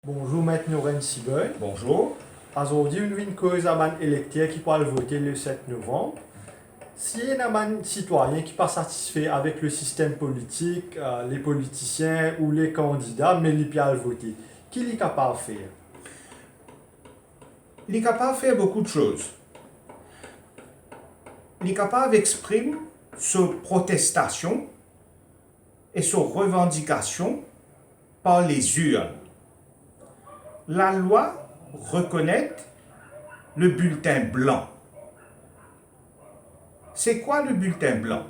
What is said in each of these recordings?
Bonjour, Maître Noren Sibel. Bonjour. Aujourd'hui, nous avons une cause à un électeur qui pourra voter le 7 novembre. Si il y a un citoyen qui n'est pas satisfait avec le système politique, les politiciens ou les candidats, mais il peut le voter, qu'est-ce qu'il est capable de faire? Il est capable de faire beaucoup de choses. Il est capable d'exprimer sa protestation et sa revendication par les urnes. La loi reconnaît le bulletin blanc. C'est quoi le bulletin blanc?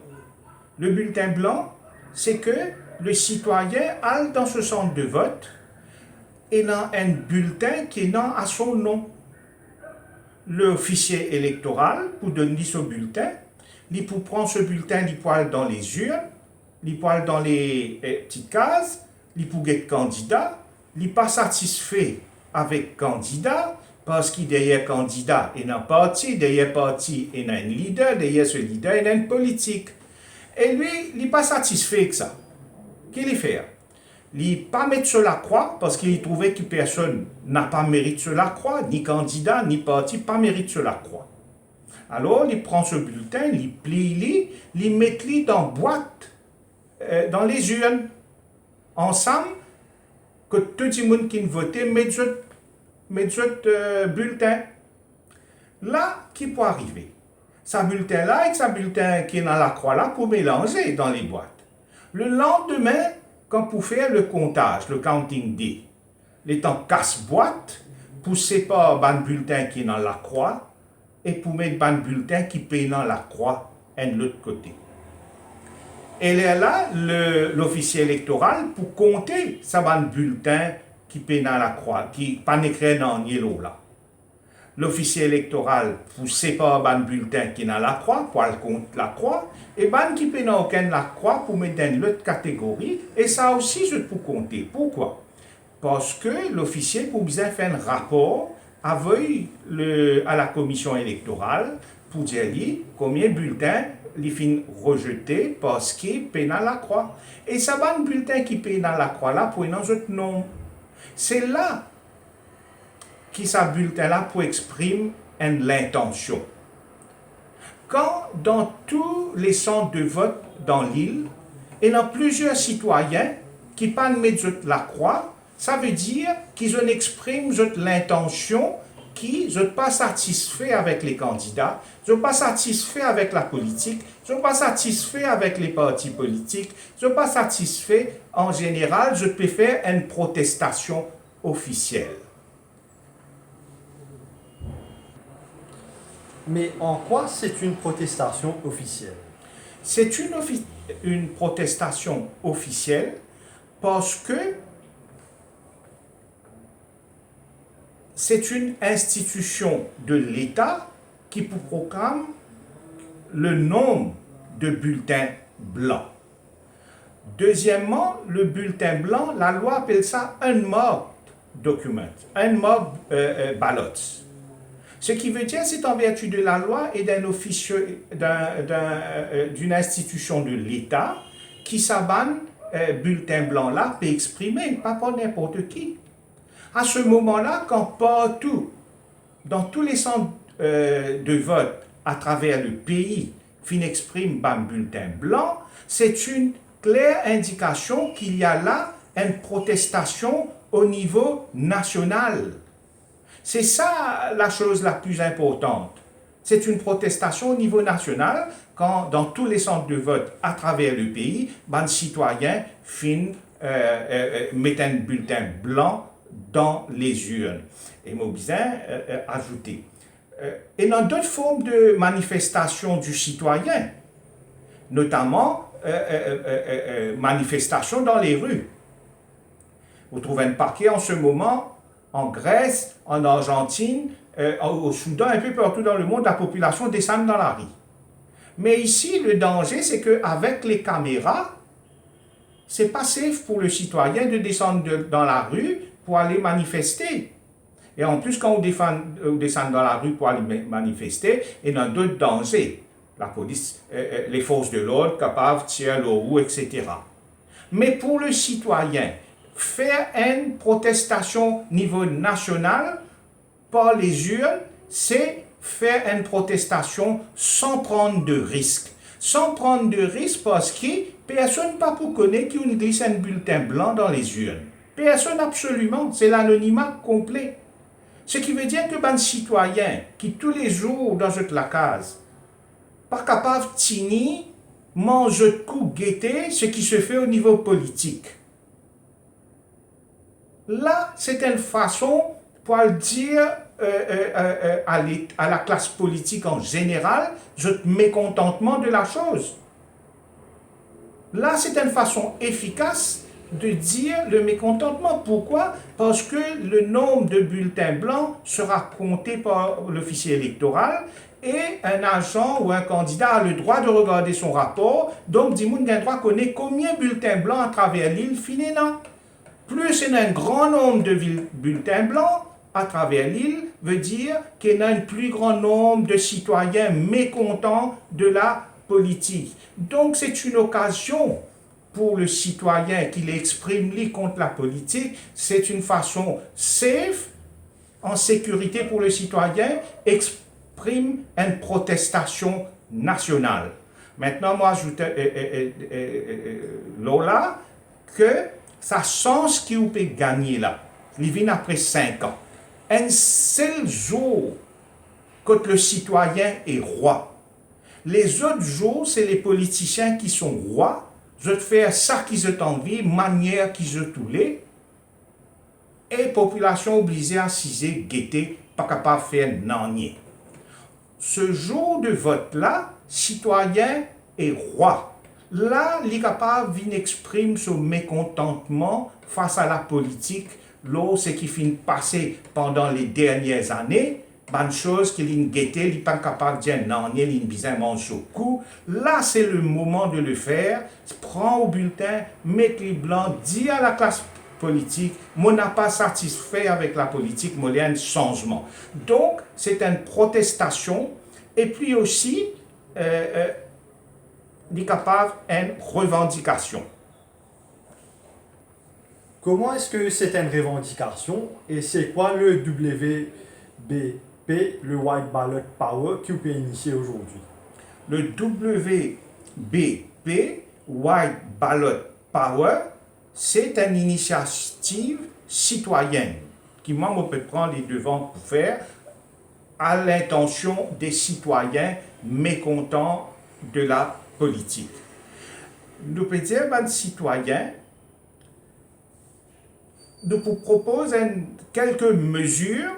Le bulletin blanc, c'est que le citoyen a dans ce centre de vote et dans un bulletin qui est à son nom. L'officier électoral, pour donner ce bulletin, il peut prendre ce bulletin, il peut aller dans les urnes, il peut aller dans les petites cases, il peut être candidat, il n'est pas satisfait avec candidat, parce qu'il derrière candidat, il y a un parti, derrière parti, il y a un leader, derrière ce leader, il y a une politique. Et lui, il n'est pas satisfait avec ça. Qu'est-ce qu'il fait? Il n'est pas mettre sur la croix parce qu'il trouvait que personne n'a pas mérite sur la croix, ni candidat, ni parti, pas mérite sur la croix. Alors, il prend ce bulletin, il plie, il met dans boîte, dans les urnes, ensemble, que tout le monde qui vote met ce bulletin. Là, qui peut arriver? Ce bulletin-là et ce bulletin qui est dans la croix-là pour mélanger dans les boîtes. Le lendemain, quand pour faire le comptage, le counting day, les temps casse-boîte pour séparer le bulletin qui est dans la croix et pour mettre le bulletin qui est dans la croix de l'autre côté. Et là, l'officier électoral pour compter ça bulletin qui est dans la croix, qui n'est pas écrit dans yellow là. L'officier électoral pour séparer le bulletin qui est dans la croix, pour le compte la croix, et qui est dans la croix pour mettre dans l'autre catégorie, et ça aussi je peux compter. Pourquoi? Parce que l'officier pour bien faire un rapport avec à la commission électorale pour dire combien de bulletins il finit rejeté parce qu'il est dans la croix. Et ça va un bulletin qui est dans la croix là pour un autre nom. C'est là qui ce bulletin-là pour exprimer l'intention. Quand dans tous les centres de vote dans l'île, il y a plusieurs citoyens qui ne mettent pas la croix, ça veut dire qu'ils expriment l'intention qui ne sont pas satisfaits avec les candidats, ne sont pas satisfaits avec la politique, ne sont pas satisfaits avec les partis politiques, ne sont pas satisfaits en général, je peux faire une protestation officielle. Mais en quoi c'est une protestation officielle? C'est une protestation officielle parce que c'est une institution de l'État qui proclame le nombre de bulletins blancs. Deuxièmement, le bulletin blanc, la loi appelle ça unmarked document, unmarked ballots. Ce qui veut dire, c'est en vertu de la loi et d'un officieux, d'une institution de l'État qui s'abonne bulletin blanc là peut exprimer, pas pour n'importe qui. À ce moment-là, quand partout, dans tous les centres de vote à travers le pays, fin exprime un bulletin blanc, c'est une claire indication qu'il y a là une protestation au niveau national. C'est ça la chose la plus importante. C'est une protestation au niveau national quand dans tous les centres de vote à travers le pays, les citoyens mettent un bulletin blanc dans les urnes. Et moi, bien ajouter. Et dans d'autres formes de manifestation du citoyen, notamment manifestation dans les rues. Vous trouvez un paquet en ce moment en Grèce, en Argentine, au Soudan, un peu partout dans le monde, la population descend dans la rue. Mais ici, le danger, c'est qu'avec les caméras, c'est pas safe pour le citoyen de descendre dans la rue pour aller manifester. Et en plus, quand on descend dans la rue pour aller manifester, il y a d'autres dangers. La police, les forces de l'ordre capables de tirer le roue, etc. Mais pour le citoyen, faire une protestation au niveau national par les urnes, c'est faire une protestation sans prendre de risque. Sans prendre de risque parce que personne pas pour connaître qu'on glisse un bulletin blanc dans les urnes. Personne absolument, c'est l'anonymat complet. Ce qui veut dire que ben citoyen qui tous les jours dans la case, pas capable de tenir, mange de coup guetter ce qui se fait au niveau politique. Là, c'est une façon pour le dire à la classe politique en général, je mécontentement de la chose. Là, c'est une façon efficace de dire le mécontentement. Pourquoi? Parce que le nombre de bulletins blancs sera compté par l'officier électoral et un agent ou un candidat a le droit de regarder son rapport. Donc, Dimoun a le droit de connaître combien de bulletins blancs à travers l'île finalement. Plus il y a un grand nombre de bulletins blancs à travers l'île, veut dire qu'il y a un plus grand nombre de citoyens mécontents de la politique. Donc c'est une occasion pour le citoyen qui l'exprime contre la politique, c'est une façon safe, en sécurité pour le citoyen, exprime une protestation nationale. Maintenant, moi, j'ajoute Lola que ça sens qui vous peut gagner là. Il vient après 5 ans. Un seul jour quand le citoyen est roi. Les autres jours, c'est les politiciens qui sont rois. Je fais ça qu'ils ont envie, manière qu'ils ont toulé. Et population obligée à ciser, guetter, pas capable de faire nanier. Ce jour de vote-là, citoyen est roi. Là, il est capable d'exprimer son mécontentement face à la politique. Là, ce qui finit de passer pendant les dernières années, bonne chose qu'il a guetté, il n'est pas capable de dire non, il a besoin de manger au cou. Là, c'est le moment de le faire. Prends au bulletin, mets les blancs, dis à la classe politique, moi n'a pas satisfait avec la politique, moi il y a un changement. Donc, c'est une protestation et puis aussi, il est capable d'une revendication. Comment est-ce que c'est une revendication et c'est quoi le WBP, le White Ballot Power, qui vous peut initier aujourd'hui? Le WBP, White Ballot Power, c'est une initiative citoyenne qui, moi, on peut prendre les devants pour faire à l'intention des citoyens mécontents de la politique. Nous pouvons dire, ben, citoyens, nous vous proposons quelques mesures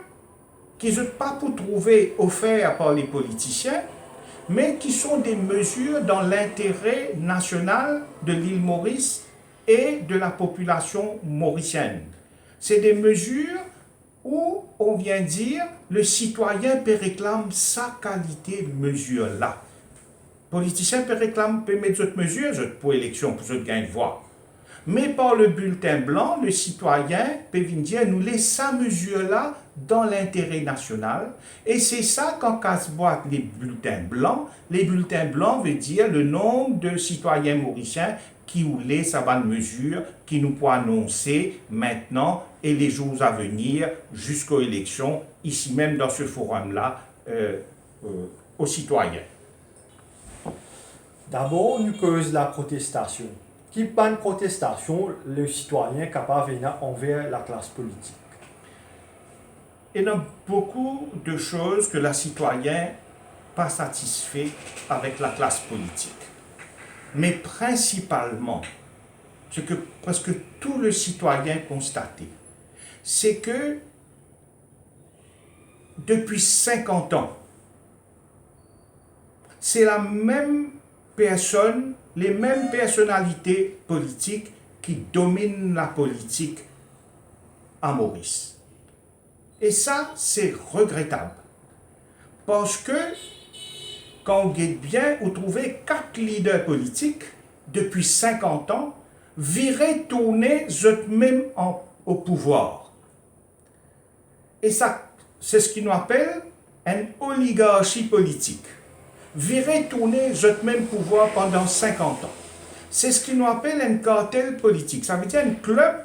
qui ne sont pas pour trouver offertes par les politiciens, mais qui sont des mesures dans l'intérêt national de l'île Maurice et de la population mauricienne. C'est des mesures où on vient dire le citoyen peut réclamer sa qualité de mesure-là. Le politicien peut réclamer, peut mettre d'autres mesures pour élection, pour gagner de voix. Mais par le bulletin blanc, le citoyen peut venir dire nous laissons sa mesure-là dans l'intérêt national. Et c'est ça qu'en casse-boîte les bulletins blancs veut dire le nombre de citoyens mauriciens qui voulaient sa bonne mesure, qui nous peut annoncer maintenant et les jours à venir jusqu'aux élections, ici même dans ce forum-là, aux citoyens. D'abord, nous cause la protestation. Qui pas une protestation, le citoyen capable de venir envers la classe politique? Il y a beaucoup de choses que la citoyen pas satisfait avec la classe politique. Mais principalement, ce que presque tout le citoyen constaté, c'est que depuis 50 ans, c'est la même personne, les mêmes personnalités politiques qui dominent la politique à Maurice. Et ça, c'est regrettable. Parce que, quand on regarde bien, vous trouvez 4 leaders politiques, depuis 50 ans, virés tourner eux-mêmes au pouvoir. Et ça, c'est ce qu'on appelle une oligarchie politique. Virer tourner eux-mêmes pouvoir pendant 50 ans. C'est ce qu'on appelle un cartel politique. Ça veut dire un club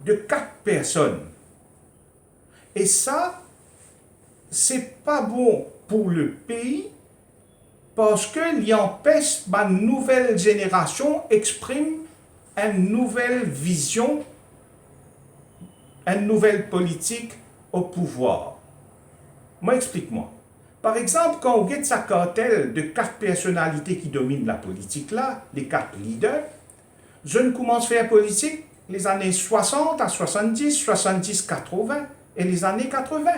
de 4 personnes. Et ça, c'est pas bon pour le pays parce qu'il empêche ma nouvelle génération exprime une nouvelle vision, une nouvelle politique au pouvoir. Moi, explique-moi. Par exemple, quand on guette sa cartelle de 4 personnalités qui dominent la politique là, les 4 leaders, je ne commence à faire politique les années 60 à 70, 70, 80 et les années 80.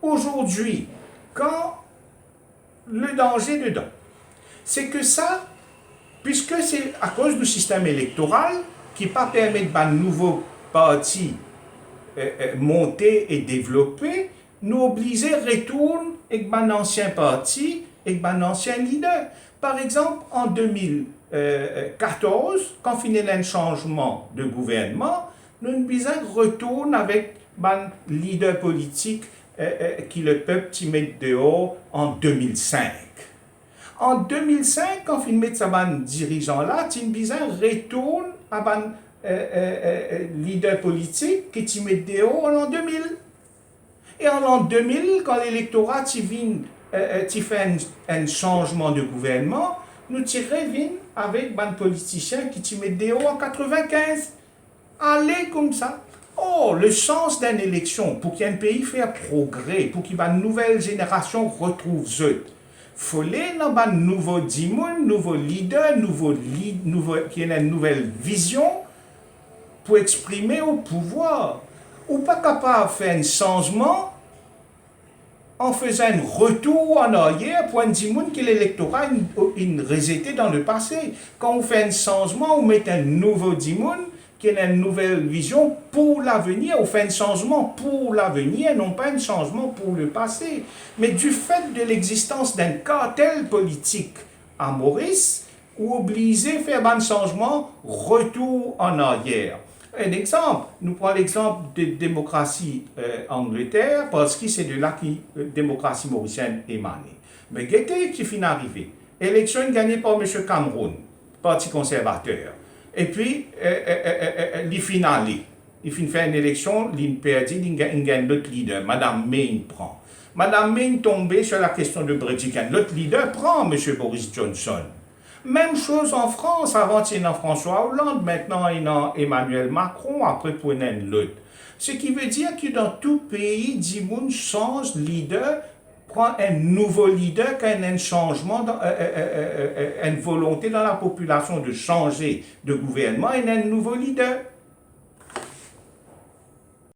Aujourd'hui, quand le danger dedans, c'est que ça, puisque c'est à cause du système électoral qui ne permet pas de nouveaux partis monter et développer, nous obliger à retourner avec un ancien parti, avec un ancien leader. Par exemple, en 2014, quand finit un changement de gouvernement, nous nous retourne avec un leader politique qui le peuple met dehors en 2005. En 2005, quand on met ce dirigeant-là, Tinbizan retourne à un leader politique qui met dehors en l'an 2000. Et en l'an 2000, quand l'électorat fait un changement de gouvernement, nous revenons avec un politicien qui met dehors en 95. Allez comme ça. Oh, le sens d'une élection, pour qu'un pays fasse progrès, pour qu'une nouvelle génération retrouve eux, faut aller dans un nouveau dimoun, nouveau leader, qui a une nouvelle vision pour exprimer au pouvoir. Ou pas capable de faire un changement en faisant un retour en arrière pour un dimoun que l'électorat a rejeté dans le passé. Quand on fait un changement, on met un nouveau dimoun qui a une nouvelle vision pour l'avenir, on fait un changement pour l'avenir, non pas un changement pour le passé. Mais du fait de l'existence d'un cartel politique à Maurice, ou obligé de faire un changement, retour en arrière. Un exemple, nous prenons l'exemple de démocratie Angleterre, parce que c'est de là que la démocratie mauricienne est émanée. Mais qu'est-ce qui finit d'arriver? Élection gagnée par M. Cameroun, Parti conservateur. Et puis, il finit fait une élection, il perd, il gagne l'autre leader, Mme May prend. Mme May tombée sur la question de Brexit, l'autre leader prend M. Boris Johnson. Même chose en France, avant il y a François Hollande, maintenant il y a Emmanuel Macron, après pour l'autre. Ce qui veut dire que dans tout pays, Dimoun change leader, prend un nouveau leader qui a un changement, une volonté dans la population de changer de gouvernement et un nouveau leader.